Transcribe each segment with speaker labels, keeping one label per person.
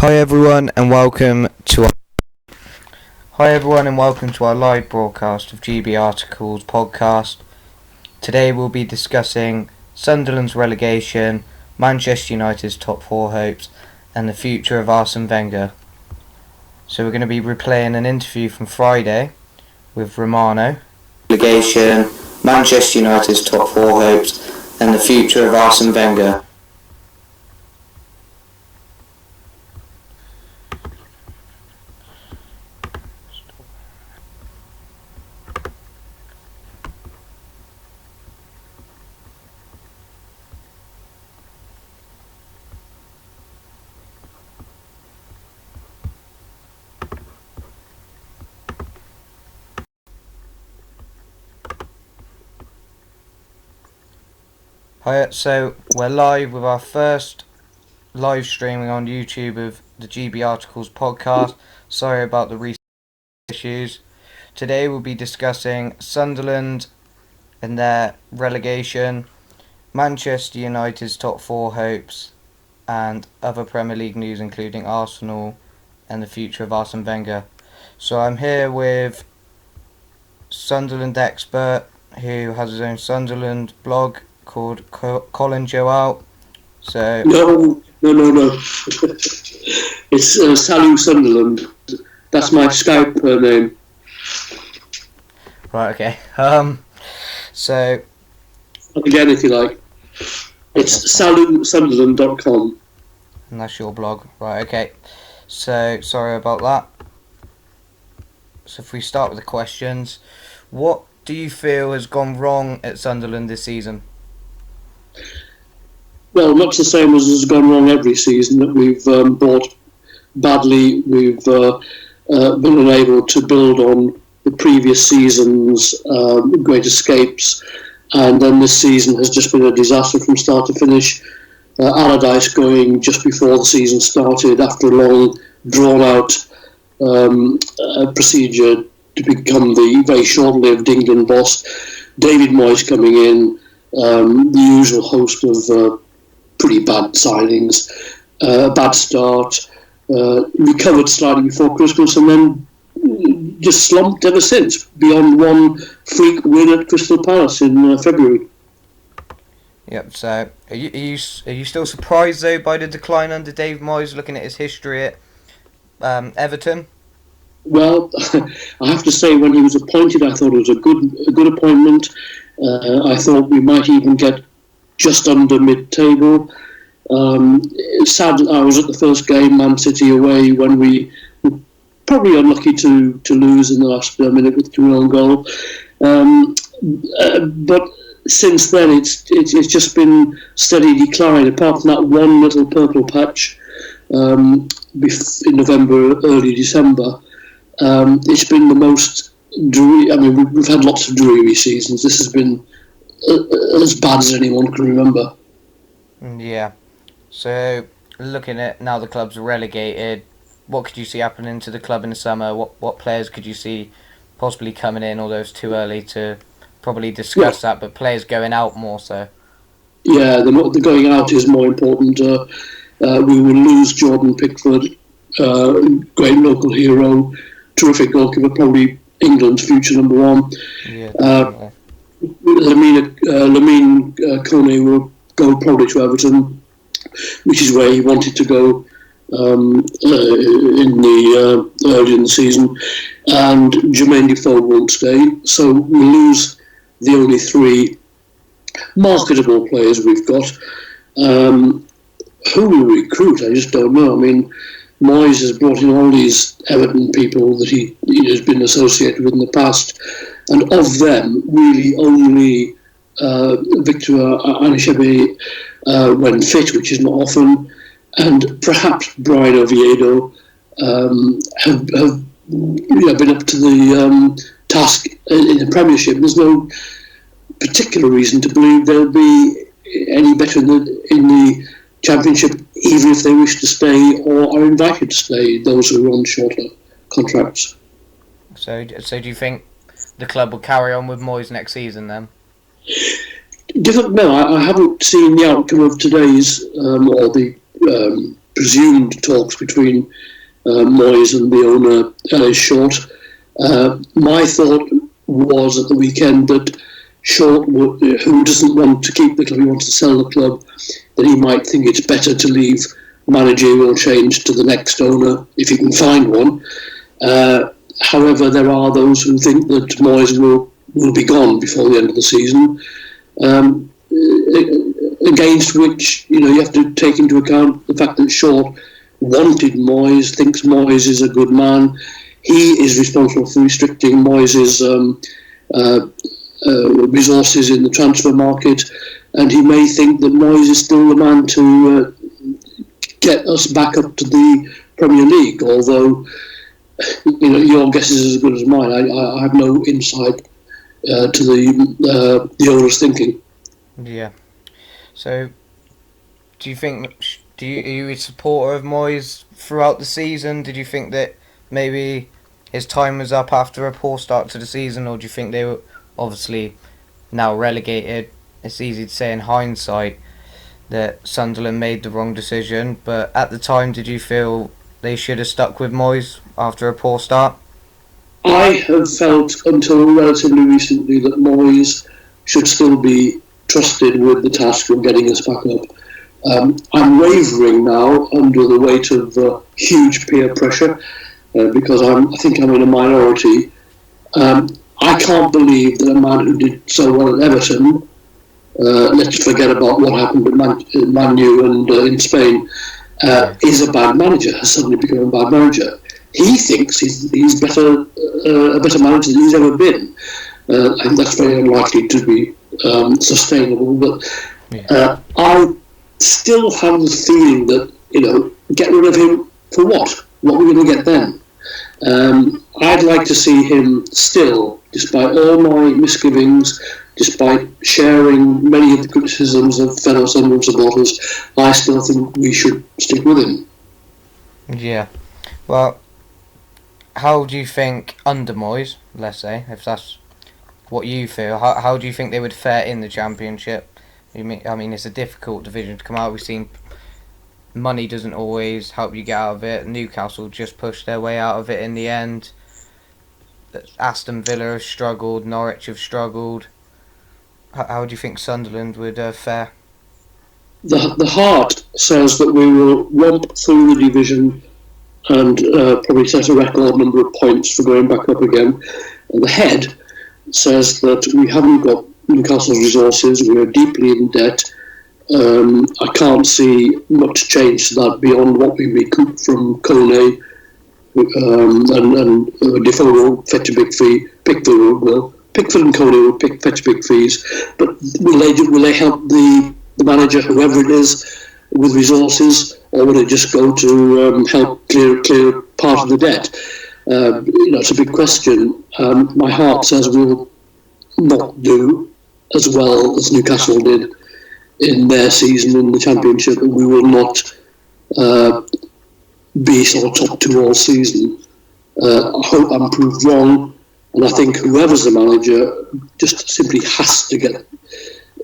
Speaker 1: Hi everyone and welcome to our live broadcast of GB Articles podcast. Today we'll be discussing Sunderland's relegation, Manchester United's top four hopes and the future of Arsene Wenger. So we're going to be replaying an interview from Friday with Romano. Relegation, Manchester United's top four hopes and the future of Arsene Wenger. Hi, so we're live with our first live streaming on YouTube of the GB Articles podcast. Sorry about the recent issues. Today we'll be discussing Sunderland and their relegation, Manchester United's top four hopes, and other Premier League news including Arsenal and the future of Arsene Wenger. So I'm here with Sunderland expert who has his own Sunderland blog called Colin Joel. So
Speaker 2: No. It's Salu Sunderland. That's my Skype name.
Speaker 1: Right, okay. So
Speaker 2: Again, if you like, it's salusunderland.com.
Speaker 1: and that's your blog, right? Okay. So sorry about that. So if we start with the questions, what do you feel has gone wrong at Sunderland this season?
Speaker 2: Well, much the same as has gone wrong every season, that we've bought badly, we've been unable to build on the previous season's great escapes, and then this season has just been a disaster from start to finish. Allardyce going just before the season started after a long, drawn-out procedure to become the very short-lived England boss. David Moyes coming in, the usual host of pretty bad signings, bad start, recovered slightly before Christmas, and then just slumped ever since, beyond one freak win at Crystal Palace in February.
Speaker 1: Yep. So are you still surprised though by the decline under Dave Moyes, looking at his history at Everton?
Speaker 2: Well, I have to say, when he was appointed, I thought it was a good appointment. I thought we might even get just under mid-table. Sad I was at the first game, Man City away, when we were probably unlucky to lose in the last minute with 2-0 goal. But since then, it's just been steady decline. Apart from that one little purple patch in November, early December, it's been the most dreary. I mean, we've had lots of dreary seasons. This has been as bad as anyone can remember.
Speaker 1: Yeah. So looking at now the club's relegated, what could you see happening to the club in the summer? What players could you see possibly coming in? Although it's too early to probably discuss that, but players going out more so.
Speaker 2: Yeah, the going out is more important. We will lose Jordan Pickford, great local hero, terrific goalkeeper, probably England's future number one.
Speaker 1: Yeah.
Speaker 2: Lamine Kone will go probably to Everton, which is where he wanted to go early in the season, and Jermaine Defoe won't stay. So we lose the only three marketable players we've got. Who will recruit? I just don't know. I mean, Moyes has brought in all these Everton people that he has been associated with in the past, and of them, really only Victor Anishebe when fit, which is not often, and perhaps Brian Oviedo have been up to the task in the Premiership. There's no particular reason to believe they'll be any better in the Championship, even if they wish to stay or are invited to stay, those who are on shorter contracts.
Speaker 1: So do you think the club will carry on with Moyes next season then?
Speaker 2: No, I haven't seen the outcome of today's or the presumed talks between Moyes and the owner, Short. My thought was at the weekend that Short, who doesn't want to keep the club, he wants to sell the club, that he might think it's better to leave managerial change to the next owner if he can find one. However, there are those who think that Moyes will be gone before the end of the season. Against which, you have to take into account the fact that Short wanted Moyes, thinks Moyes is a good man. He is responsible for restricting Moyes' resources in the transfer market, and he may think that Moyes is still the man to get us back up to the Premier League, although your guess is as good as mine. I have no insight to the owner's thinking.
Speaker 1: Yeah. So, are you a supporter of Moyes throughout the season? Did you think that maybe his time was up after a poor start to the season, or do you think they were obviously now relegated? It's easy to say in hindsight that Sunderland made the wrong decision, but at the time, did you feel they should have stuck with Moyes after a poor start?
Speaker 2: I have felt until relatively recently that Moyes should still be trusted with the task of getting us back up. I'm wavering now under the weight of huge peer pressure because I think I'm in a minority. I can't believe that a man who did so well at Everton, let's forget about what happened at Man U and in Spain, is a bad manager, has suddenly become a bad manager. He thinks he's a better manager than he's ever been. I think that's very unlikely to be sustainable, but I still have the feeling that, get rid of him for what? What are we going to get then? I'd like to see him still, despite all my misgivings, despite sharing many of the criticisms of fellow Sunderland supporters, I still think we should stick with him.
Speaker 1: Yeah. Well, how do you think under Moyes, let's say, if that's what you feel, how do you think they would fare in the Championship? I mean, it's a difficult division to come out. We've seen money doesn't always help you get out of it. Newcastle just pushed their way out of it in the end. Aston Villa have struggled. Norwich have struggled. How do you think Sunderland would fare?
Speaker 2: The heart says that we will romp through the division and probably set a record number of points for going back up again. And the head says that we haven't got Newcastle's resources, we are deeply in debt. I can't see much change to that beyond what we recoup from Kone, and Defoe will fetch a big fee. Pickford and Kone will fetch big fees, but will they help the manager, whoever it is, with resources, or will it just go to help clear part of the debt? It's a big question. My heart says we'll not do as well as Newcastle did in their season in the Championship, and we will not be sort of top two all season. I hope I'm proved wrong, and I think whoever's the manager just simply has to get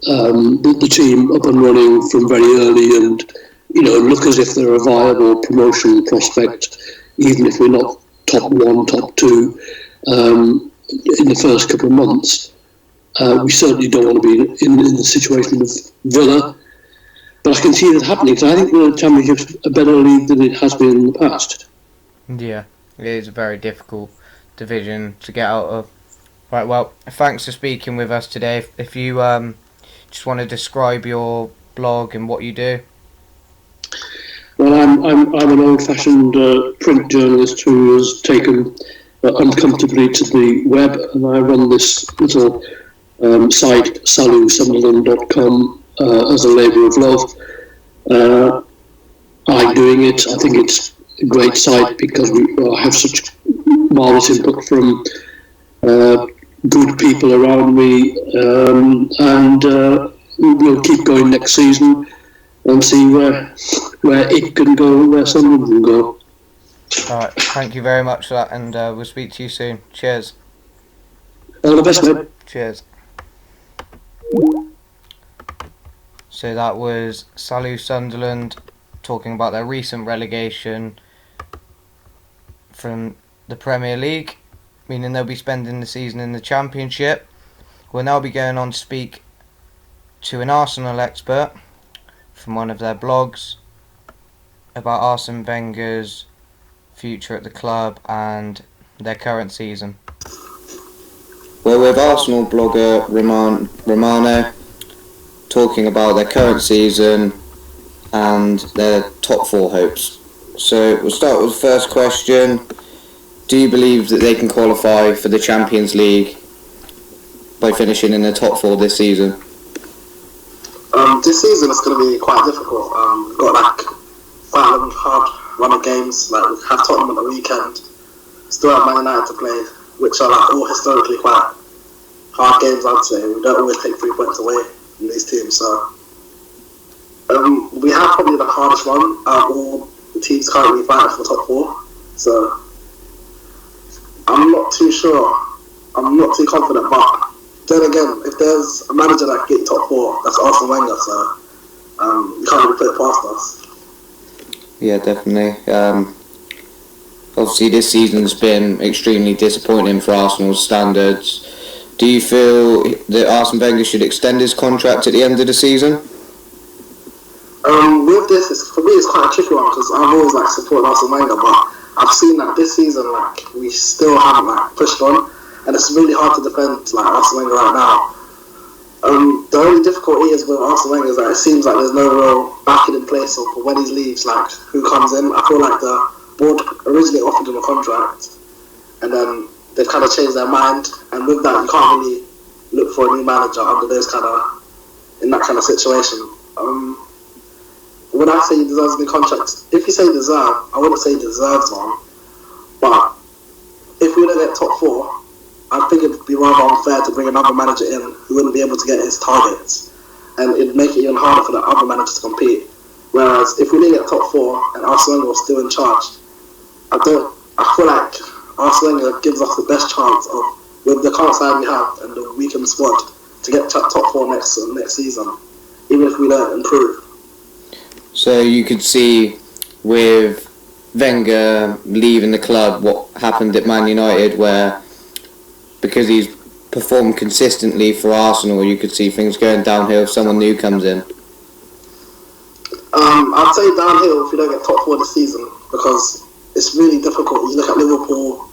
Speaker 2: the team up and running from very early and look as if they're a viable promotion prospect, even if we're not top one, top two in the first couple of months. We certainly don't want to be in the situation of Villa, but I can see that happening because I think the Championship's a better league than it has been in the past.
Speaker 1: Yeah, it is a very difficult division to get out of. Right, well, thanks for speaking with us today. If you just want to describe your blog and what you do.
Speaker 2: Well, I'm an old-fashioned print journalist who has taken uncomfortably to the web, and I run this little site, salusunderland.com, as a labour of love. I like doing it. I think it's a great site because we have such marvellous input from good people around me, and we'll keep going next season and see where it can go and where Sunderland can go.
Speaker 1: Alright, thank you very much for that, and we'll speak to you soon. Cheers.
Speaker 2: All the best, mate.
Speaker 1: Cheers. So that was Salu Sunderland talking about their recent relegation from the Premier League, meaning they'll be spending the season in the Championship. We'll now be going on to speak to an Arsenal expert from one of their blogs about Arsene Wenger's future at the club and their current season.
Speaker 3: Well, with Arsenal blogger Romano talking about their current season and their top four hopes. So we'll start with the first question. Do you believe that they can qualify for the Champions League by finishing in the top four this season?
Speaker 4: This season is going to be quite difficult. We've got quite a hard run of games. We have Tottenham at the weekend, still have Man United to play, which are all historically quite hard games, I'd say. We don't always take 3 points away from these teams, so we have probably the hardest run out of all the teams currently fighting for the top four. So I'm not too sure. I'm not too confident, but then again, if there's a manager that can get top four, that's Arsene Wenger, so you can't really put it past us.
Speaker 3: Yeah, definitely. Obviously, this season's been extremely disappointing for Arsenal's standards. Do you feel that Arsene Wenger should extend his contract at the end of the season?
Speaker 4: With this, for me, it's quite a tricky one because I've always supported Arsene Wenger, but I've seen that this season, we still haven't pushed on, and it's really hard to defend Arsene Wenger right now. The only difficulty is with Arsene Wenger is that it seems like there's no real backing in place of when he leaves, who comes in. I feel like the board originally offered him a contract, and then they've kind of changed their mind, and with that, you can't really look for a new manager under in that kind of situation. Would I say he deserves a new contract? If you say deserve, I wouldn't say he deserves one, but if we don't get top four, I think it would be rather unfair to bring another manager in who wouldn't be able to get his targets, and it'd make it even harder for the other managers to compete. Whereas if we didn't get top four and Arsene Wenger was still in charge, I feel like Arsene Wenger gives us the best chance of, with the current side we have and the weakened squad, to get top four next season, even if we don't improve.
Speaker 3: So you could see with Wenger leaving the club what happened at Man United, where because he's performed consistently for Arsenal, you could see things going downhill if someone new comes in.
Speaker 4: I'd say downhill if we don't get top four this season, because it's really difficult. You look at Liverpool,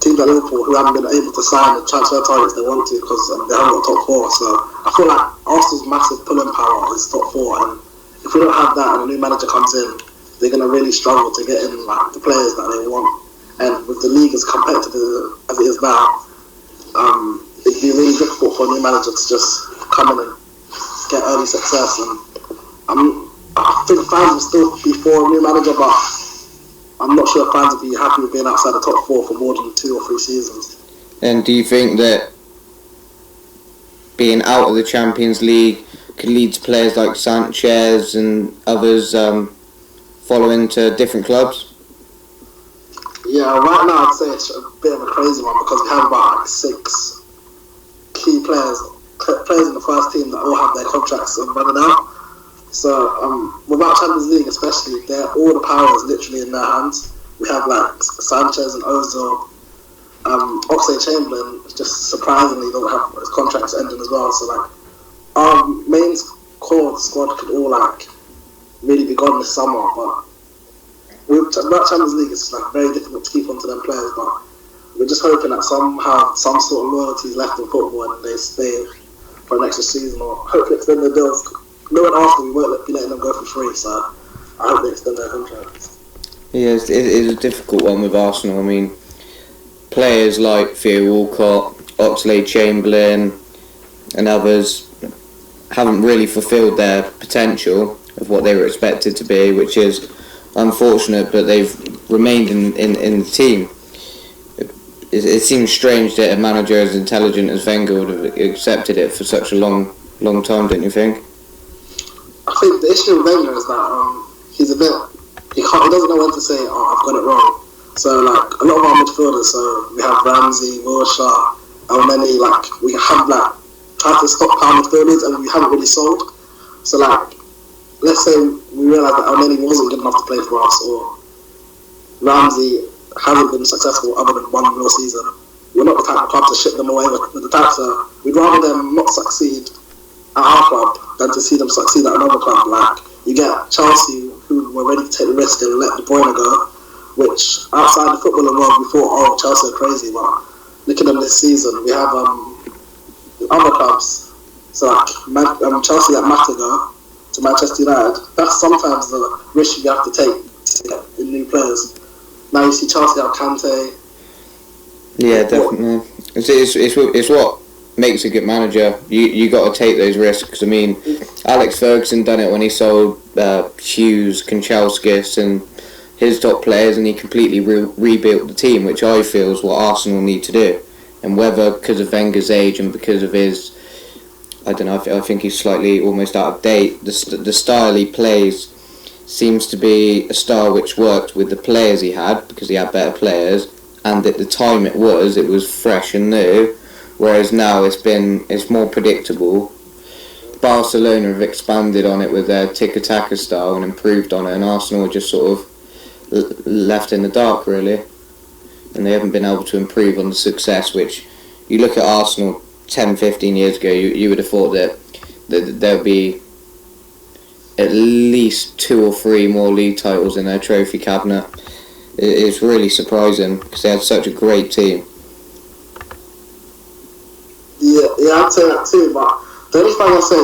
Speaker 4: teams like Liverpool who haven't been able to sign the transfer targets they want to because they haven't got top four. So I feel like Arsenal's massive pulling power is top four, and if we don't have that and a new manager comes in, they're going to really struggle to get in the players that they want. And with the league as competitive as it is now, it'd be really difficult for a new manager to just come in and get early success. And I think fans will still be for a new manager, but I'm not sure if fans will be happy with being outside the top four for more than 2 or 3 seasons.
Speaker 3: And do you think that being out of the Champions League could lead to players like Sanchez and others following to different clubs?
Speaker 4: Yeah, right now I'd say it's a bit of a crazy one because we have about 6 key players in the first team that all have their contracts running out. So without Champions League especially, all the power is literally in their hands. We have Sanchez and Ozil. Oxlade-Chamberlain just surprisingly don't have his contracts ending as well. So our main core squad could all really be gone this summer, but without Champions League, it's very difficult to keep on to them players. But we're just hoping that somehow some sort of loyalty is left in football and they stay for an extra season, or hopefully extend their deals. Knowing Arsenal, we won't be letting them go for free, so I hope they extend their contracts.
Speaker 3: Yeah, it is a difficult one with Arsenal. I mean, players like Theo Walcott, Oxlade-Chamberlain and others haven't really fulfilled their potential of what they were expected to be, which is unfortunate, but they've remained in the team. It seems strange that a manager as intelligent as Wenger would have accepted it for such a long time, don't you think?
Speaker 4: I think the issue with Wenger is that he doesn't know when to say, I've got it wrong. So a lot of our midfielders, so we have Ramsey, Wilshere, Elneny, we have tried to stop our midfielders and we haven't really sold. So let's say we realise that Elneny wasn't good enough to play for us, or Ramsey hasn't been successful other than one real season, we're not the type of club to ship them away. With the types of, we'd rather them not succeed at our club than to see them succeed at another club. Like, you get Chelsea, who were ready to take the risk and let De Bruyne go, which outside the footballing world we thought, oh, Chelsea are crazy, but look at them this season. We have other clubs, so like Chelsea at Matago to Manchester United. That's sometimes the risk you have to take to get in new players. Now you see Chelsea have Kante.
Speaker 3: Yeah, definitely. It's what makes a good manager. You got to take those risks. I mean, Alex Ferguson done it when he sold Hughes, Kanchelskis and his top players, and he completely rebuilt the team, which I feel is what Arsenal need to do. And whether because of Wenger's age and because of his, I don't know, I think he's slightly almost out of date. The style he plays seems to be a style which worked with the players he had, because he had better players, and at the time it was fresh and new, whereas now it's more predictable. Barcelona have expanded on it with their tiki-taka style and improved on it, and Arsenal are just sort of left in the dark, really, and they haven't been able to improve on the success. Which, you look at Arsenal 10-15 years ago, you would have thought that there would be at least 2 or 3 more league titles in their trophy cabinet. It's really surprising because they had such a great team.
Speaker 4: Yeah, I'd say that too, but the only thing I'll say,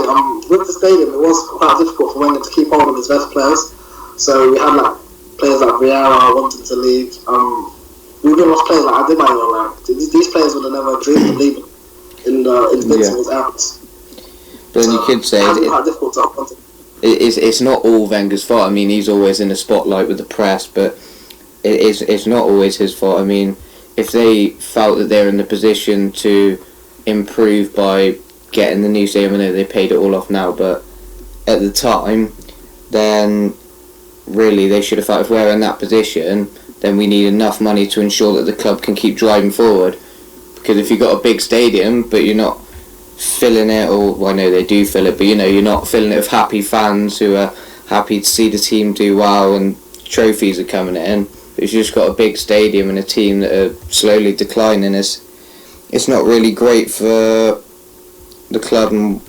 Speaker 4: with the stadium, it was quite difficult for Wenger to keep hold of his best players. So we had like players like Vieira wanting to leave. We've been lost players like Adebayor. Like these players would have never dreamed of leaving in the Invincibles out.
Speaker 3: But then you could say
Speaker 4: it's quite difficult to
Speaker 3: it's not all Wenger's fault. I mean, he's always in the spotlight with the press, but it's not always his fault. I mean, if they felt that they're in the position to improve by getting the new stadium, I know they paid it all off now, but at the time, then really they should have thought, if we're in that position, then we need enough money to ensure that the club can keep driving forward. Because if you've got a big stadium but you're not filling it, or well, I know they do fill it, but you're not filling it with happy fans who are happy to see the team do well and trophies are coming in. If you've just got a big stadium and a team that are slowly declining, it's not really great for the club and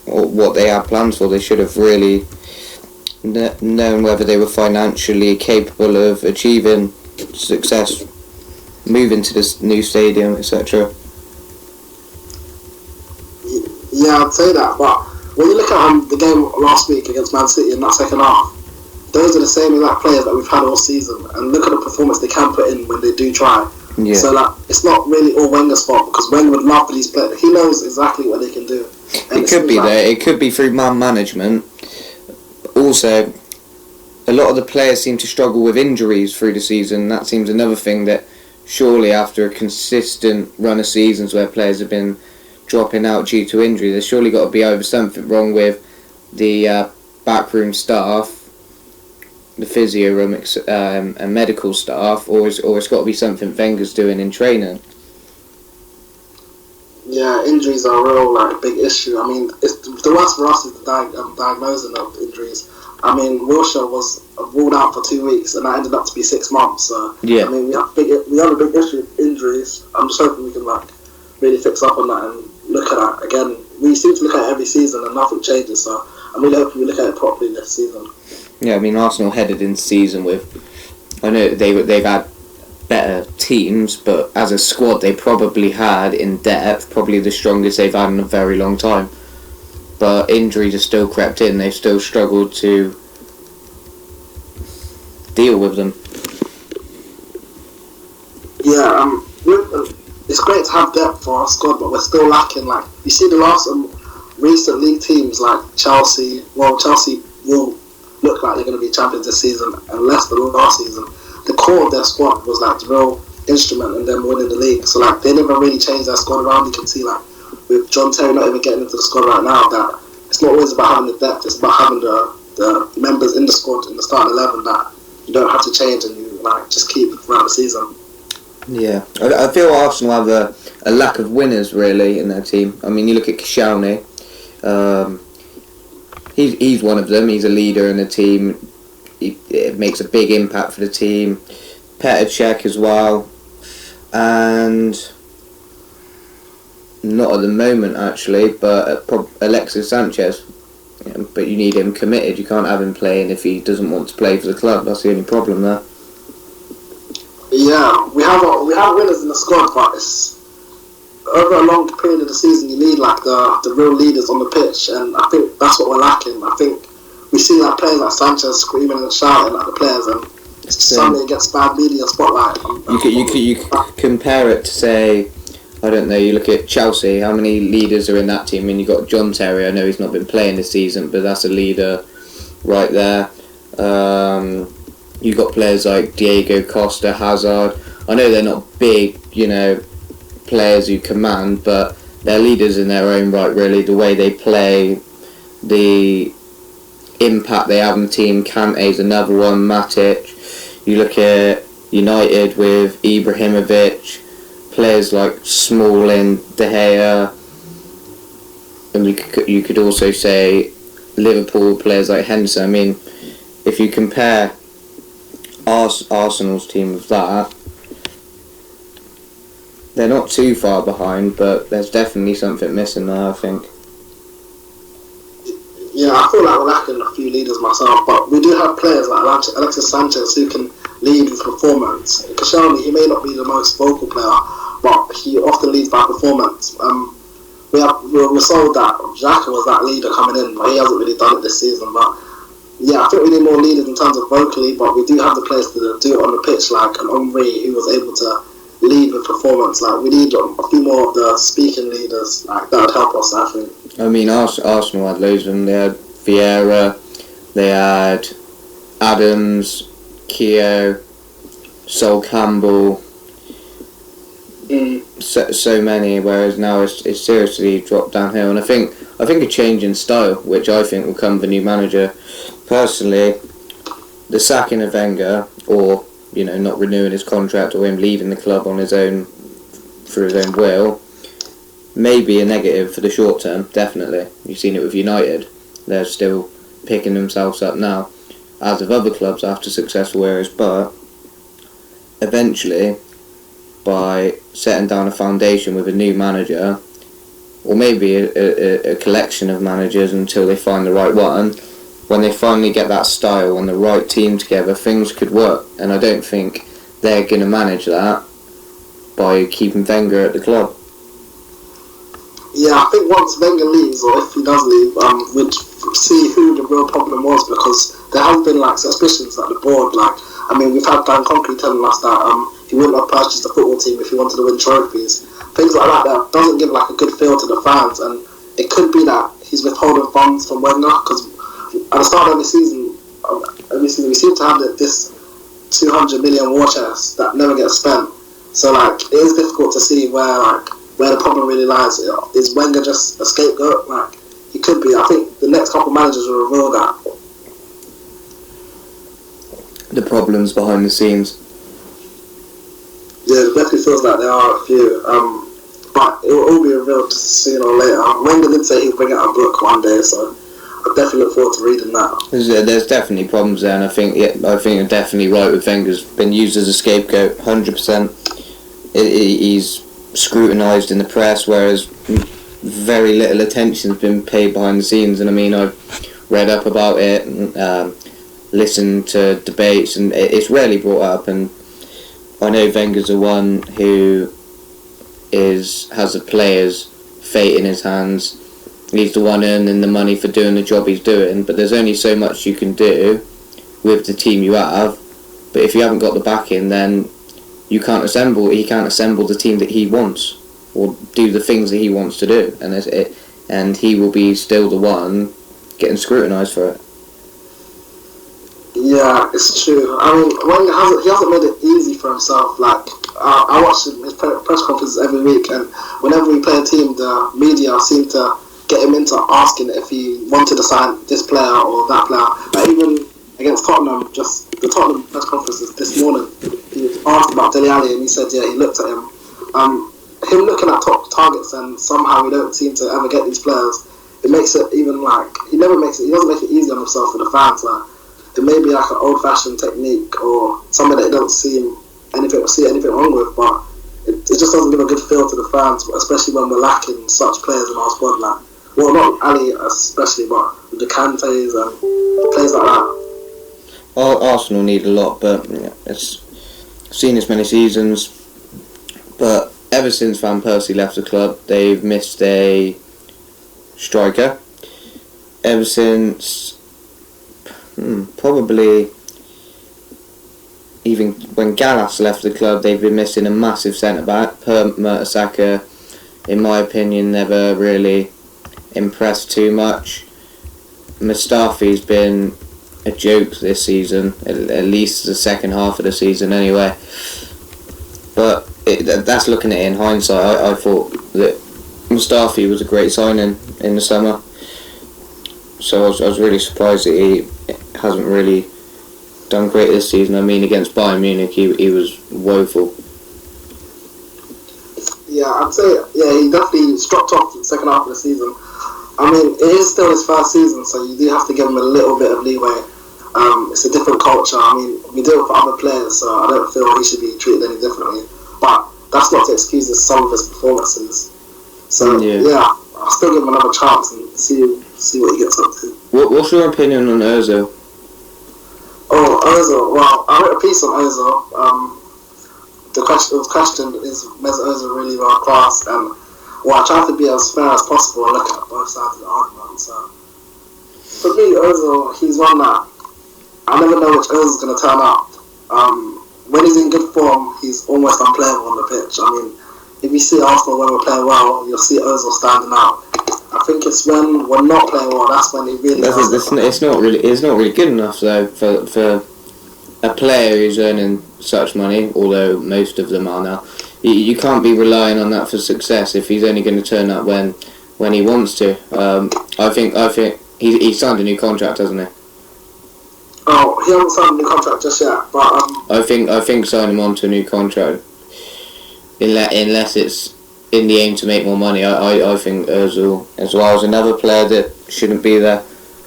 Speaker 3: what they had plans for. They should have really known whether they were financially capable of achieving success, moving to this new stadium, etc.
Speaker 4: Yeah, I'd say that, but when you look at the game last week against Man City in that second half, those are the same exact players that we've had all season, and look at the performance they can put in when they do try.
Speaker 3: Yeah.
Speaker 4: So it's not really all Wenger's fault, because Wenger would love for these players. He knows exactly what they can do.
Speaker 3: It could be there. It could be through man management. Also, a lot of the players seem to struggle with injuries through the season. That seems another thing that surely after a consistent run of seasons where players have been dropping out due to injury, there's surely got to be either something wrong with the backroom staff, the physio room and medical staff, or it's got to be something Wenger's doing in training.
Speaker 4: Yeah, injuries are a real big issue. I mean, the worst for us is the diagnosing of injuries. I mean, Wilshere was ruled out for 2 weeks, and that ended up to be 6 months. So
Speaker 3: yeah.
Speaker 4: I mean, we have a big issue with injuries. I'm just hoping we can really fix up on that and look at that again. We seem to look at it every season and nothing changes. So I'm really hoping we look at it properly this season.
Speaker 3: Yeah, I mean, Arsenal headed into season with, I know they've had better teams, but as a squad they probably had in depth probably the strongest they've had in a very long time. But injuries have still crept in. They've still struggled to deal with them.
Speaker 4: Yeah, it's great to have depth for our squad, but we're still lacking. You see the last recent league teams like Chelsea. Well, Chelsea will look like they're going to be champions this season, and Leicester last season. The core of their squad was the real instrument in them winning the league. So they never really changed their squad around. You can see with John Terry not even getting into the squad right now, that it's not always about having the depth. It's about having the members in the squad in the starting 11 that you don't have to change and you just keep throughout the season.
Speaker 3: Yeah, I feel Arsenal have a lack of winners really in their team. I mean, you look at Koscielny, he's one of them. He's a leader in the team. It makes a big impact for the team. Petr Cech as well, and not at the moment actually, but Alexis Sanchez. Yeah, but you need him committed. You can't have him playing if he doesn't want to play for the club. That's the only problem there.
Speaker 4: Yeah, we have winners in the squad, but it's over a long period of the season. You need like the real leaders on the pitch, and I think that's what we're lacking. I think we see like players like Sanchez screaming and shouting at the players, and suddenly it gets bad media spotlight.
Speaker 3: You could compare it to, say, I don't know, you look at Chelsea, how many leaders are in that team? I mean, you've got John Terry, I know he's not been playing this season, but that's a leader right there. You've got players like Diego Costa, Hazard. I know they're not big, players who command, but they're leaders in their own right, really. The way they play, the impact they have on the team. Kante's another one, Matic. You look at United with Ibrahimovic, players like Smalling, De Gea, and you could also say Liverpool players like Henderson. I mean, if you compare Arsenal's team with that, they're not too far behind, but there's definitely something missing there, I think.
Speaker 4: Yeah, I feel like we're lacking a few leaders myself, but we do have players like Alexis Sanchez who can lead with performance. Koscielny, he may not be the most vocal player, but he often leads by performance. We're sold that Xhaka was that leader coming in, but he hasn't really done it this season. But yeah, I think we need more leaders in terms of vocally, but we do have the players to do it on the pitch, like an Henry who was able to lead with performance. Like, we need a few more of the speaking leaders, like that would help us, I think.
Speaker 3: I mean, Arsenal had loads of them. They had Vieira, they had Adams, Keogh, Sol Campbell, so many. Whereas now it's seriously dropped downhill, and I think a change in style, which I think will come with the new manager. Personally, the sacking of Wenger, or not renewing his contract, or him leaving the club on his own through his own will, may be a negative for the short term, definitely. You've seen it with United. They're still picking themselves up now, as of other clubs after successful eras, but eventually, by setting down a foundation with a new manager, or maybe a collection of managers until they find the right one, when they finally get that style and the right team together, things could work. And I don't think they're going to manage that by keeping Wenger at the club.
Speaker 4: Yeah, I think once Wenger leaves, or if he does leave, we'd see who the real problem was, because there have been suspicions that the board, we've had Dan Concrete telling us that he wouldn't have purchased the football team if he wanted to win trophies. Things like that doesn't give a good feel to the fans, and it could be that he's withholding funds from Wenger, because at the start of the season, we seem to have this 200 million war chest that never gets spent. So it is difficult to see where the problem really lies. Is Wenger just a scapegoat? He could be. I think the next couple of managers will reveal that.
Speaker 3: The problems behind the scenes.
Speaker 4: Yeah, it definitely feels like there are a few. But it will all be revealed sooner or later. Wenger did say he'd bring out a book one day, so I definitely look forward to reading that.
Speaker 3: There's definitely problems there, and I think you're definitely right with Wenger's been used as a scapegoat, 100%. He's scrutinised in the press, whereas very little attention's been paid behind the scenes. And I mean, I've read up about it, and listened to debates, and it's rarely brought up. And I know Wenger's the one who has the players' fate in his hands. He's the one earning the money for doing the job he's doing, but there's only so much you can do with the team you have. But if you haven't got the backing, then he can't assemble the team that he wants, or do the things that he wants to do, and he will be still the one getting scrutinised for it.
Speaker 4: Yeah, it's true. I mean, Wenger hasn't made it easy for himself. I watch his press conferences every week, and whenever we play a team, the media seem to get him into asking if he wanted to sign this player or that player. Even against Tottenham, just the Tottenham press conferences this morning, he was asked about Dele Alli, and he said, yeah, he looked at him. Him looking at top targets, and somehow we don't seem to ever get these players. it makes it even like he doesn't make it easy on himself for the fans. Like it may be like an old-fashioned technique or something that you don't see anything wrong with, but it just doesn't give a good feel to the fans, especially when we're lacking such players in our squad. Like, well, not Ali especially, but with the Kantes and players like that.
Speaker 3: Arsenal need a lot, but it's seen as many seasons. But ever since Van Persie left the club, they've missed a striker. Ever since probably even when Gallas left the club, they've been missing a massive centre-back. Per Mertesacker, in my opinion, never really impressed too much. Mustafi's been a joke this season, at least the second half of the season anyway. But that's looking at it in hindsight. I thought that Mustafi was a great signing in the summer. So I was really surprised that he hasn't really done great this season. I mean, against Bayern Munich, he was woeful.
Speaker 4: Yeah, I'd say he definitely dropped off in the second half of the season. I mean, it is still his first season, so you do have to give him a little bit of leeway. It's a different culture. I mean, we do it for other players, so I don't feel he should be treated any differently. But that's not to excuse some of his performances. So yeah I'll still give him another chance and see what he gets up to.
Speaker 3: What's your opinion on Ozil?
Speaker 4: Oh, Ozil. Well, I wrote a piece on Ozil. The question is Mesut Ozil really well classed, and I try to be as fair as possible and look at both sides of the argument. So for me, Ozil, he's one that I never know which Ozil's going to turn up. When he's in good form, he's almost unplayable on the pitch. I mean, if you see Arsenal when we're playing well, you'll see Ozil standing out. I think it's when we're not playing well, that's when he really
Speaker 3: it's not really good enough though for a player who's earning such money, although most of them are now. You can't be relying on that for success if he's only going to turn up when he wants to. I think he signed a new contract, hasn't he?
Speaker 4: Oh, he hasn't signed a new contract just yet, but
Speaker 3: I think sign him on to a new contract. Unless it's in the aim to make more money, I think Ozil, as well as another player that shouldn't be there.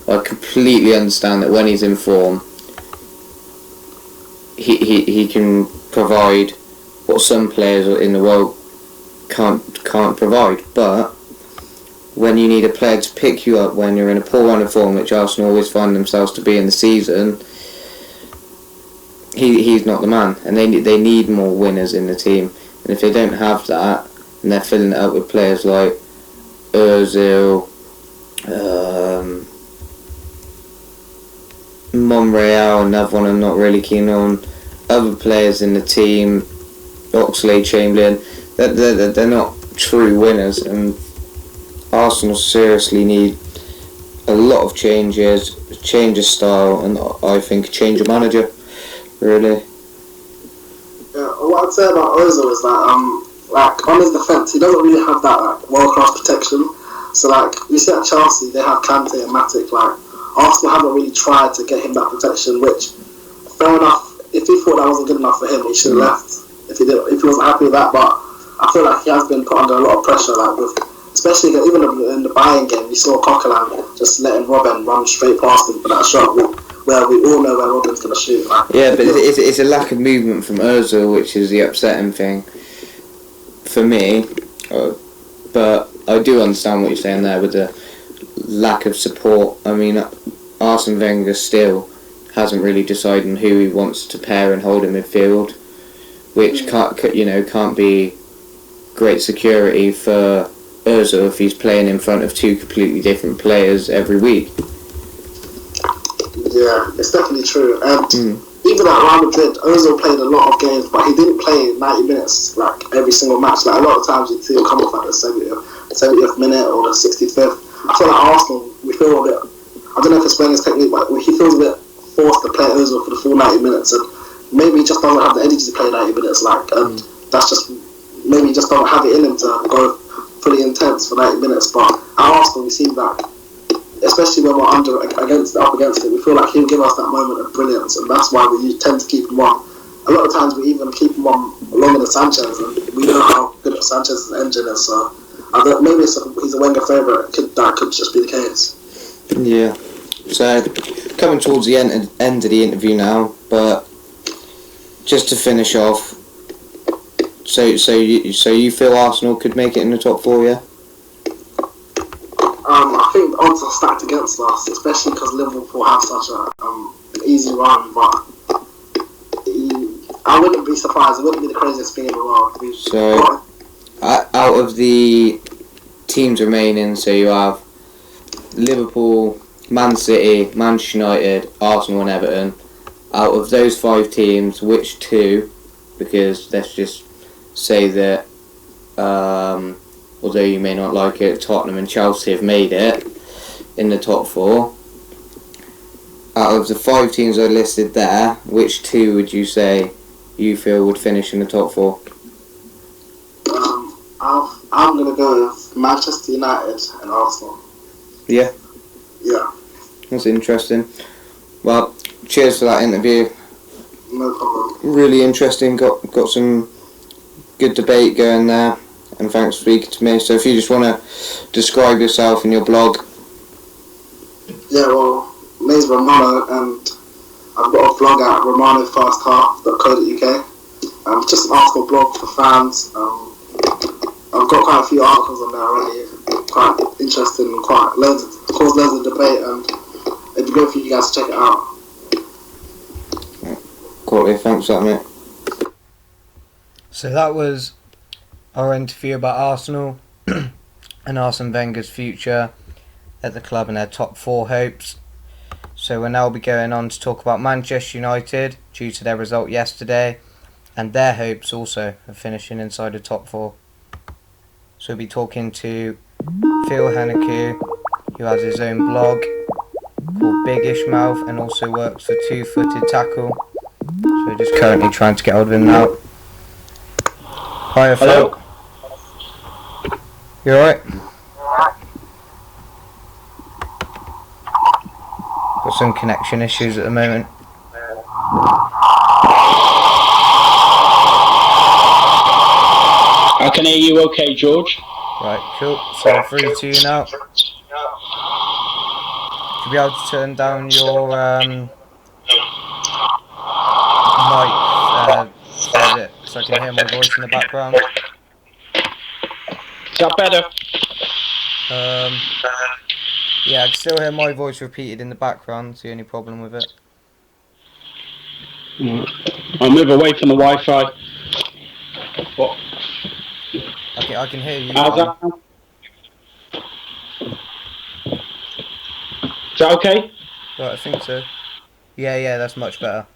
Speaker 3: I completely understand that when he's in form, he can provide what some players in the world can't provide. But when you need a player to pick you up when you're in a poor run of form, which Arsenal always find themselves to be in the season, he's not the man, and they need more winners in the team. And if they don't have that, and they're filling it up with players like Ozil, Monreal, another one I'm not really keen on, other players in the team, Oxlade-Chamberlain, they're not true winners, and Arsenal seriously need a lot of changes, change of style, and I think change of manager, really.
Speaker 4: Yeah, what I'd say about Ozil is that like on his defence, he doesn't really have that like world-class protection. So like you see at Chelsea, they have Kante and Matic. Like Arsenal haven't really tried to get him that protection, which fair enough. If he thought that wasn't good enough for him, he should have left. If he wasn't happy with that, but I feel like he has been put under a lot of pressure. Like with, especially even in the Bayern game, you saw Coquelin just letting Robben run straight past him for that shot, where we all know where Robben's going to shoot. Like,
Speaker 3: yeah, but it's a lack of movement from Ozil, which is the upsetting thing for me. But I do understand what you're saying there with the lack of support. I mean, Arsene Wenger still hasn't really decided on who he wants to pair and hold in midfield, which can't be great security for Ozil if he's playing in front of two completely different players every week.
Speaker 4: Yeah, it's definitely true. And even at Real Madrid, Ozil played a lot of games, but he didn't play 90 minutes like every single match. Like a lot of times you'd see him come off at the 70th minute or the 65th. I feel like Arsenal, we feel a bit, I don't know if it's Wenger's technique, but he feels a bit forced to play Ozil for the full 90 minutes, and maybe he just doesn't have the energy to play 90 minutes. And that's just, maybe he just don't have it in him to go fully intense for 90 minutes. But at Arsenal, we see that, especially when we're up against it, we feel like he'll give us that moment of brilliance, and that's why we tend to keep him on. A lot of times we even keep him on longer than Sanchez, and we know how good Sanchez's engine is. So maybe he's a Wenger favourite. That could just be the case.
Speaker 3: Yeah. So, coming towards the end of the interview now, but just to finish off, so you feel Arsenal could make it in the top 4, yeah?
Speaker 4: I think the odds are stacked against us, especially because Liverpool have such an easy run. But I wouldn't be surprised. It wouldn't be the craziest thing in the world.
Speaker 3: So, out of the teams remaining, so you have Liverpool, Man City, Manchester United, Arsenal and Everton. Out of those 5 teams, which 2, because let's just say that, although you may not like it, Tottenham and Chelsea have made it in the top 4. Out of the 5 teams I listed there, which 2 would you say you feel would finish in the top 4?
Speaker 4: I'm going to go with Manchester United and Arsenal.
Speaker 3: Yeah?
Speaker 4: Yeah.
Speaker 3: That's interesting. Well, cheers for that interview.
Speaker 4: No problem.
Speaker 3: Really interesting. Got some good debate going there. And thanks for speaking to me. So if you just want to describe yourself and your blog.
Speaker 4: Yeah, well, my name's Romano, and I've got a blog at romanofirsthalf.co.uk. Just an Arsenal blog for fans. I've got quite a few articles on there already. Quite interesting and caused loads of debate, and it'd be great for you guys to check it out.
Speaker 3: Quality, thanks for that, mate.
Speaker 1: So that was our interview about Arsenal and Arsene Wenger's future at the club and their top 4 hopes. So we'll now be going on to talk about Manchester United due to their result yesterday and their hopes also of finishing inside the top 4. So we'll be talking to Phil Haneke, who has his own blog called Biggish Mouth and also works for Two Footed Tackle. So we're just currently trying to get hold of him now. Hiya, Phil.
Speaker 5: Hello.
Speaker 1: You alright? Got some connection issues at the moment.
Speaker 5: I can hear you okay, George.
Speaker 1: Right, cool. So through to you now. Should be able to turn down your mic so I can hear my voice in the background.
Speaker 5: Is that better?
Speaker 1: Yeah, I can still hear my voice repeated in the background. That's the only problem with it.
Speaker 5: I'll move away from the Wi-Fi. What?
Speaker 1: Okay, I can hear you.
Speaker 5: How's that? Is that okay?
Speaker 1: Right, I think so. Yeah, that's much better.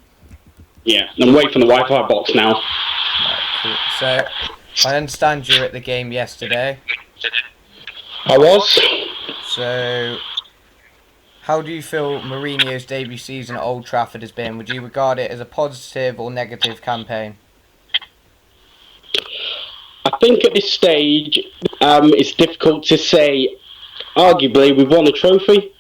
Speaker 5: Yeah, I'm away from the Wi-Fi box now.
Speaker 1: Right, cool. So, I understand you were at the game yesterday.
Speaker 5: I was.
Speaker 1: So, how do you feel Mourinho's debut season at Old Trafford has been? Would you regard it as a positive or negative campaign?
Speaker 5: I think at this stage, it's difficult to say. Arguably, we've won a trophy.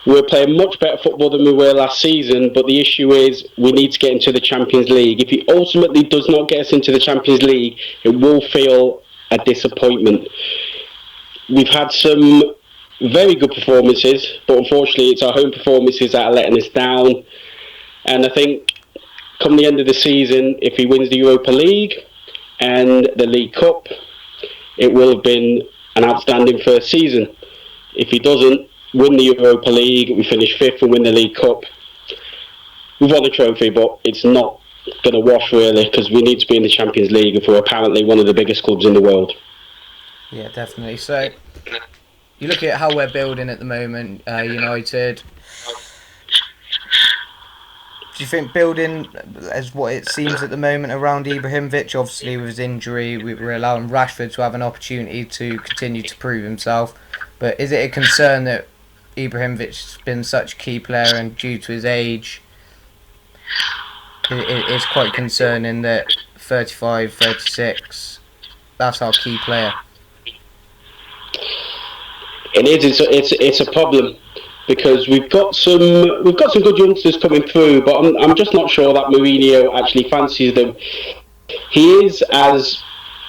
Speaker 5: We're playing much better football than we were last season, but the issue is we need to get into the Champions League. If he ultimately does not get us into the Champions League, it will feel a disappointment. We've had some very good performances, but unfortunately it's our home performances that are letting us down. And I think come the end of the season, if he wins the Europa League and the League Cup, it will have been an outstanding first season. If he doesn't win the Europa League, we finish 5th and win the League Cup, we've won the trophy, but it's not going to wash really, because we need to be in the Champions League if we're apparently one of the biggest clubs in the world.
Speaker 1: Yeah, definitely. So, you look at how we're building at the moment, United. Do you think building as what it seems at the moment around Ibrahimovic, obviously with his injury, we're allowing Rashford to have an opportunity to continue to prove himself, but is it a concern that Ibrahimovic's been such a key player and due to his age, it's quite concerning that 35, 36, that's our key player?
Speaker 5: It is. It's a problem because we've got some good youngsters coming through, but I'm just not sure that Mourinho actually fancies them. He is as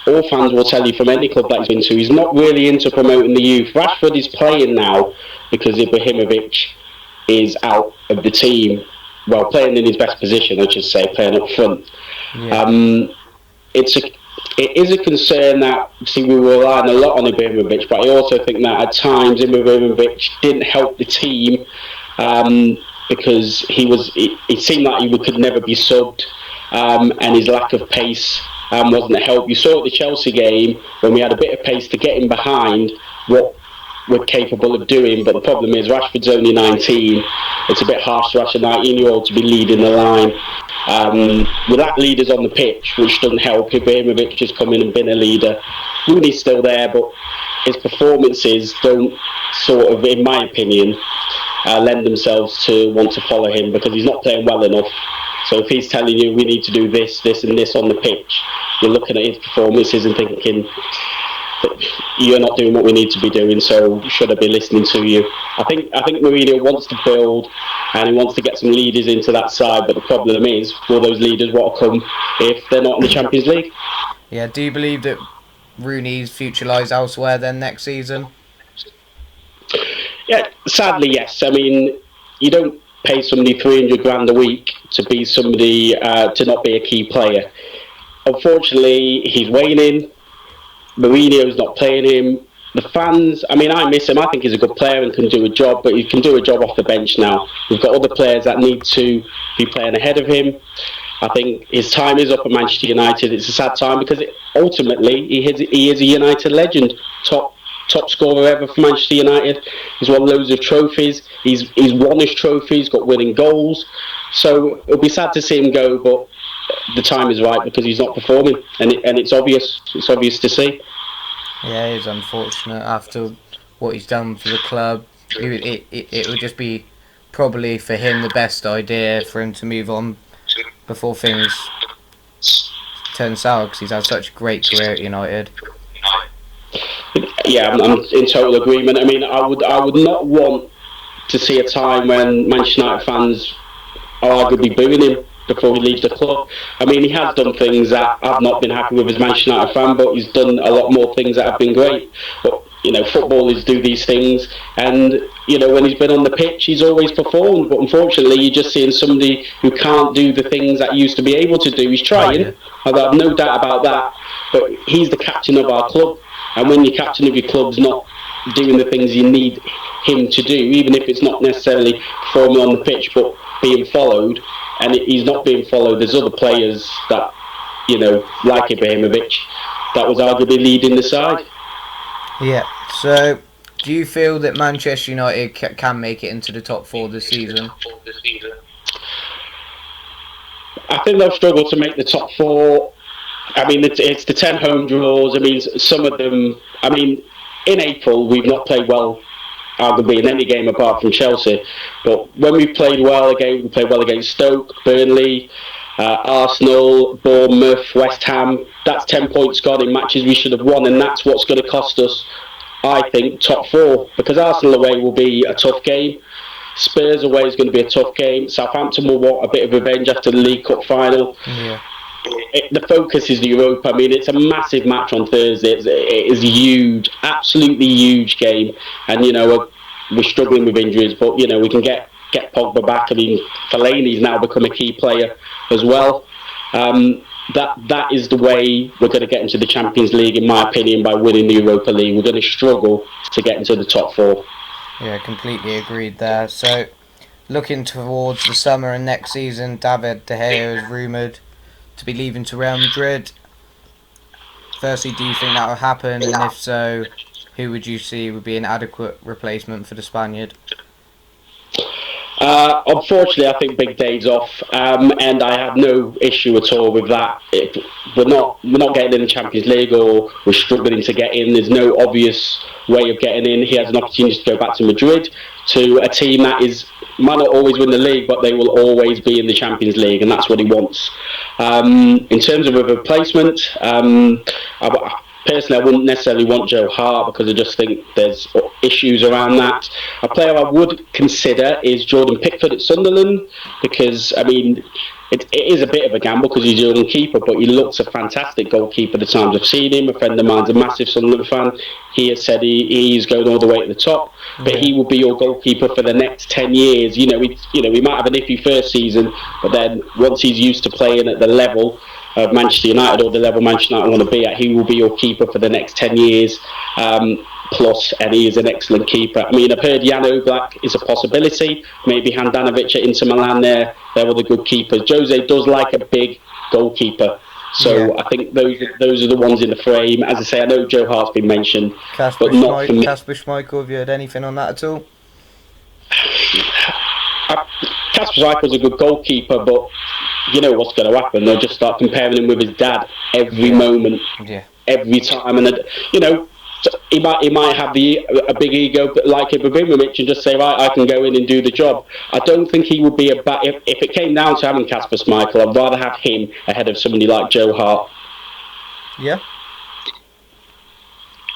Speaker 5: all fans will tell you from any club that he's been to, he's not really into promoting the youth. Rashford is playing now because Ibrahimovic is out of the team. Well, playing in his best position, I should say, playing up front.
Speaker 1: Yeah.
Speaker 5: It is a concern that, see, we were relying a lot on Ibrahimovic, but I also think that at times Ibrahimovic didn't help the team because it seemed like he could never be subbed, and his lack of pace wasn't a help. You saw at the Chelsea game when we had a bit of pace to get him behind what we're capable of doing, but the problem is Rashford's only 19. It's a bit harsh to ask a 19-year-old to be leading the line. We lack leaders on the pitch, which doesn't help. Ibrahimovic has come in and been a leader. Rooney's still there, but his performances don't sort of, in my opinion, lend themselves to want to follow him because he's not playing well enough. So if he's telling you we need to do this, this and this on the pitch, you're looking at his performances and thinking, you're not doing what we need to be doing, so should I be listening to you? I think Mourinho wants to build and he wants to get some leaders into that side, but the problem is, will those leaders want to come if they're not in the Champions League?
Speaker 1: Yeah, do you believe that Rooney's future lies elsewhere then next season?
Speaker 5: Yeah, sadly, yes. I mean, you don't pay somebody 300 grand a week to be somebody, to not be a key player. Unfortunately, he's waning. Mourinho's not playing him. The fans, I mean, I miss him. I think he's a good player and can do a job, but he can do a job off the bench now. We've got other players that need to be playing ahead of him. I think his time is up at Manchester United. It's a sad time because ultimately he is a United legend, top scorer ever for Manchester United. He's won loads of trophies. He's won his trophies, got winning goals. So it'll be sad to see him go, but the time is right because he's not performing, and it's obvious. It's obvious to see.
Speaker 1: Yeah, it is unfortunate after what he's done for the club. It would just be probably for him the best idea for him to move on before things turn sour because he's had such a great career at United.
Speaker 5: Yeah, I'm in total agreement. I mean, I would not want to see a time when Manchester United fans are arguably booing him before he leaves the club. I mean, he has done things that I've not been happy with as Manchester United fan, but he's done a lot more things that have been great. But, you know, footballers do these things, and, you know, when he's been on the pitch, he's always performed. But unfortunately, you're just seeing somebody who can't do the things that he used to be able to do. He's trying, I've no doubt about that, but he's the captain of our club. And when your captain of your club's not doing the things you need him to do, even if it's not necessarily performing on the pitch, but being followed, and he's not being followed, there's other players that, you know, like Ibrahimovic, that was arguably leading the side.
Speaker 1: Yeah, so do you feel that Manchester United can make it into the top four this season?
Speaker 5: I think they'll struggle to make the top four. I mean, it's the 10 home draws. I mean, some of them, I mean, in April, we've not played well, arguably, in any game apart from Chelsea. But when we played well against Stoke, Burnley, Arsenal, Bournemouth, West Ham. That's 10 points gone in matches we should have won, and that's what's going to cost us, I think, top four. Because Arsenal away will be a tough game. Spurs away is going to be a tough game. Southampton will want a bit of revenge after the League Cup final.
Speaker 1: Yeah.
Speaker 5: The focus is the Europa. I mean, it's a massive match on Thursday. It is a huge, absolutely huge game. And, you know, we're struggling with injuries, but, you know, we can get Pogba back. I mean, Fellaini's now become a key player as well. That is the way we're going to get into the Champions League, in my opinion, by winning the Europa League. We're going to struggle to get into the top four.
Speaker 1: Yeah, completely agreed there. So, looking towards the summer and next season, David De Gea is rumoured to be leaving to Real Madrid. Firstly, do you think that will happen? And if so, who would you see would be an adequate replacement for the Spaniard?
Speaker 5: Unfortunately, I think Big Dave's off, and I have no issue at all with that. We're not getting in the Champions League, or we're struggling to get in. There's no obvious way of getting in. He has an opportunity to go back to Madrid, to a team that might not always win the league, but they will always be in the Champions League, and that's what he wants. In terms of a replacement, personally, I wouldn't necessarily want Joe Hart because I just think there's issues around that. A player I would consider is Jordan Pickford at Sunderland because, I mean, it is a bit of a gamble because he's a young keeper, but he looks a fantastic goalkeeper the times I've seen him. A friend of mine's a massive Sunderland fan. He has said he's going all the way to the top, but he will be your goalkeeper for the next 10 years. He might have an iffy first season, but then once he's used to playing at the level of Manchester United or the level Manchester United want to be at, he will be your keeper for the next 10 years. Plus, and he is an excellent keeper. I mean, I've heard Jan Oblak is a possibility. Maybe Handanovic at Inter Milan they're all the good keepers. Jose does like a big goalkeeper. So I think those are the ones in the frame. As I say, I know Joe Hart's been mentioned, but not for me.
Speaker 1: Kasper Schmeichel, have you heard anything on that at all?
Speaker 5: Kasper Schmeichel's a good goalkeeper, but you know what's going to happen. They'll just start comparing him with his dad every moment, every time, and he might have a big ego like Ibrahimovic and just say, right, I can go in and do the job. I don't think he would be if it came down to having Kasper Schmeichel, I'd rather have him ahead of somebody like Joe Hart.
Speaker 1: Yeah.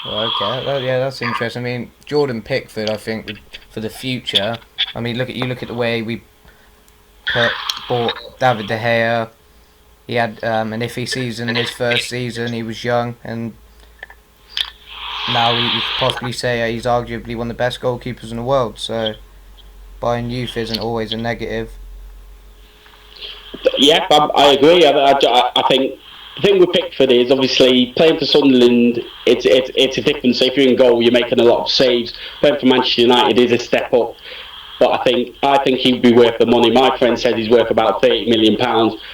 Speaker 1: Well, okay. That's interesting. I mean, Jordan Pickford, I think, for the future. I mean, look at the way we bought David De Gea. He had an iffy season in his first season. He was young, and now you could possibly say he's arguably one of the best goalkeepers in the world. So buying youth isn't always a negative.
Speaker 5: Yeah, I agree. I think the thing with Pickford is obviously playing for Sunderland. It's a difference. If you're in goal, you're making a lot of saves. Playing for Manchester United is a step up. But I think he'd be worth the money. My friend said he's worth about £30 million.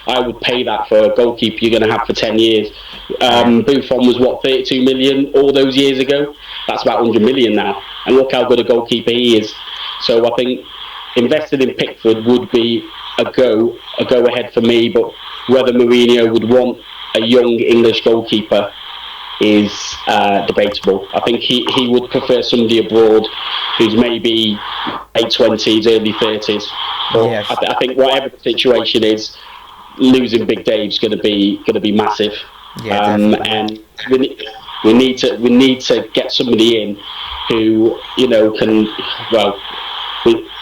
Speaker 5: I would pay that for a goalkeeper you're going to have for 10 years. Buffon was 32 million all those years ago. That's about 100 million now. And look how good a goalkeeper he is. So I think invested in Pickford would be a go ahead for me. But whether Mourinho would want a young English goalkeeper is debatable. I think he would prefer somebody abroad who's maybe late 20s, early 30s. But yes. I think whatever the situation is, losing Big Dave's going to be massive.
Speaker 1: Yeah,
Speaker 5: and we need to get somebody in who can. Well,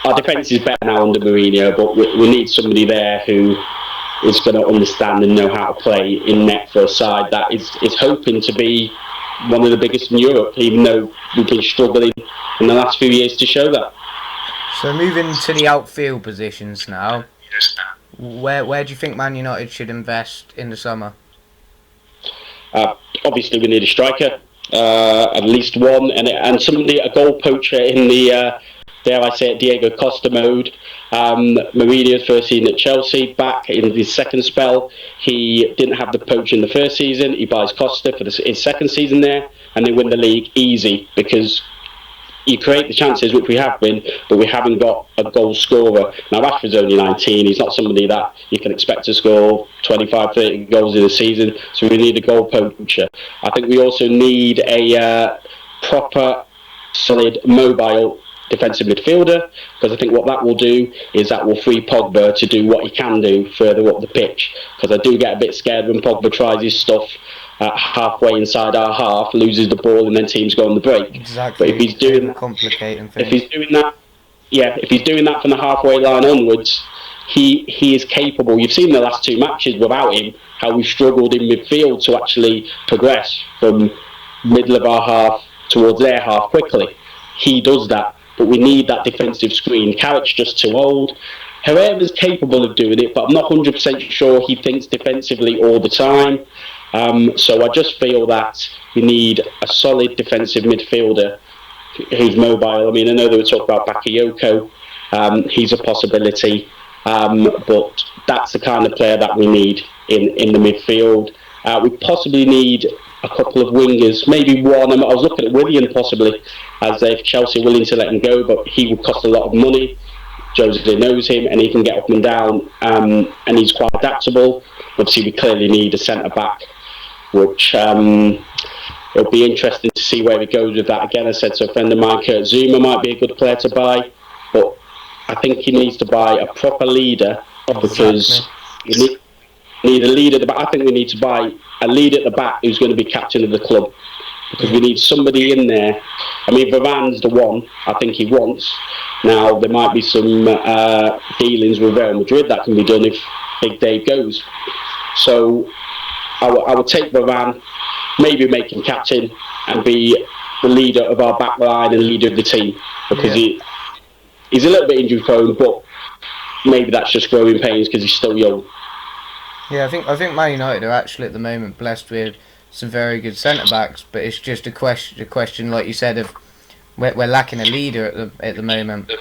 Speaker 5: our defence is better now under Mourinho, but we need somebody there who is going to understand and know how to play in net for a side that is hoping to be one of the biggest in Europe, even though we've been struggling in the last few years to show that.
Speaker 1: So moving to the outfield positions now, where do you think Man United should invest in the summer?
Speaker 5: Obviously we need a striker, at least one, and a goal poacher in the dare I say it, Diego Costa mode. Mourinho's first season at Chelsea, back in his second spell, he didn't have the poach in the first season. He buys Costa for his second season there, and they win the league easy because you create the chances, which we have been, but we haven't got a goal scorer. Now Rashford's only 19, he's not somebody that you can expect to score 25, 30 goals in a season, so we need a goal poacher. I think we also need a proper, solid, mobile defensive midfielder, because I think what that will do is that will free Pogba to do what he can do further up the pitch, because I do get a bit scared when Pogba tries his stuff halfway inside our half, loses the ball, and then teams go on the break.
Speaker 1: Exactly.
Speaker 5: But if he's doing that from the halfway line onwards, he is capable. You've seen the last two matches without him how we struggled in midfield to actually progress from middle of our half towards their half quickly. He does that, but we need that defensive screen. Carrick's just too old. Herrera's capable of doing it, but I'm not 100% sure he thinks defensively all the time. So I just feel that we need a solid defensive midfielder who's mobile. I mean, I know they were talking about Bakayoko. He's a possibility. But that's the kind of player that we need in the midfield. We possibly need a couple of wingers, maybe one. I was looking at Willian possibly, as if Chelsea are willing to let him go, but he would cost a lot of money. Jose knows him, and he can get up and down, and he's quite adaptable. Obviously, we clearly need a centre-back, which it'll be interesting to see where he goes with that. Again, I said to a friend of mine, Kurt Zouma might be a good player to buy, but I think he needs to buy a proper leader, because we need a leader at the back. I think we need to buy a leader at the back who's going to be captain of the club, because we need somebody in there. I mean, Varane's the one I think he wants. Now, there might be some dealings with Real Madrid that can be done if Big Dave goes. So I would take Varane, maybe make him captain, and be the leader of our back line and leader of the team, because he's a little bit injury prone, but maybe that's just growing pains because he's still young.
Speaker 1: Yeah, I think Man United are actually at the moment blessed with some very good centre backs, but it's just a question, like you said, of we're lacking a leader at the moment.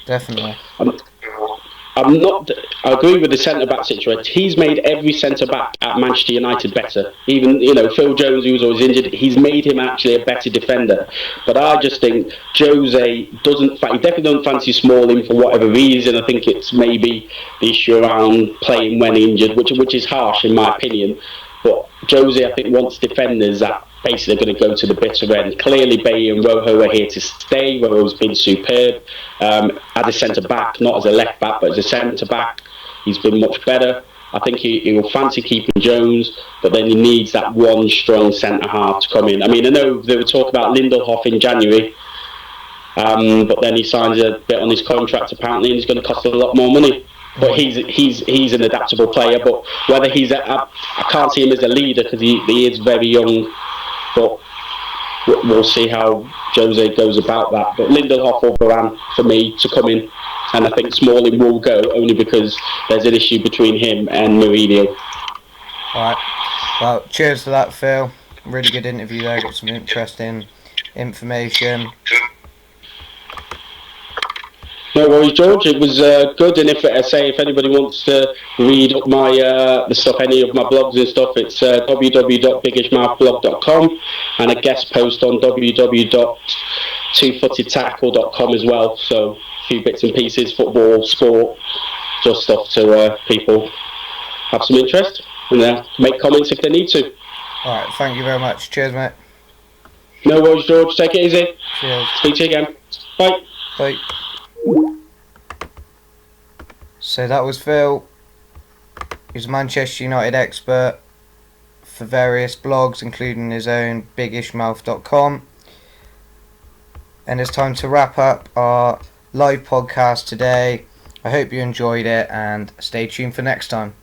Speaker 1: Definitely.
Speaker 5: I'm not. I agree with the centre back situation. He's made every centre back at Manchester United better. Even Phil Jones, who was always injured, he's made him actually a better defender. But I just think Jose doesn't. He definitely doesn't fancy Smalling for whatever reason. I think it's maybe the issue around playing when injured, which is harsh in my opinion. But Jose, I think, wants defenders that basically are going to go to the bitter end. Clearly, Bailly and Rojo are here to stay. Rojo's been superb. As a centre-back, not as a left-back, but as a centre-back, he's been much better. I think he will fancy keeping Jones, but then he needs that one strong centre-half to come in. I mean, I know they were talking about Lindelof in January, but then he signs a bit on his contract, apparently, and he's going to cost a lot more money. But he's an adaptable player. But whether I can't see him as a leader because he is very young. But we'll see how Jose goes about that. But Lindelof or Varane for me to come in, and I think Smalling will go only because there's an issue between him and Mourinho.
Speaker 1: Alright, well, cheers for that, Phil. Really good interview there. Got some interesting information.
Speaker 5: No worries, George. It was good, and if anybody wants to read up my the stuff, any of my blogs and stuff, it's www.biggishmouthblog.com, and a guest post on www.twofootedtackle.com as well. So a few bits and pieces, football, sport, just stuff to people have some interest and make comments if they need to.
Speaker 1: All right, thank you very much. Cheers, mate.
Speaker 5: No worries, George. Take it easy.
Speaker 1: Cheers.
Speaker 5: Speak to you again. Bye.
Speaker 1: Bye. So that was Phil. He's a Manchester United expert for various blogs, including his own bigishmouth.com. And it's time to wrap up our live podcast today. I hope you enjoyed it, and stay tuned for next time.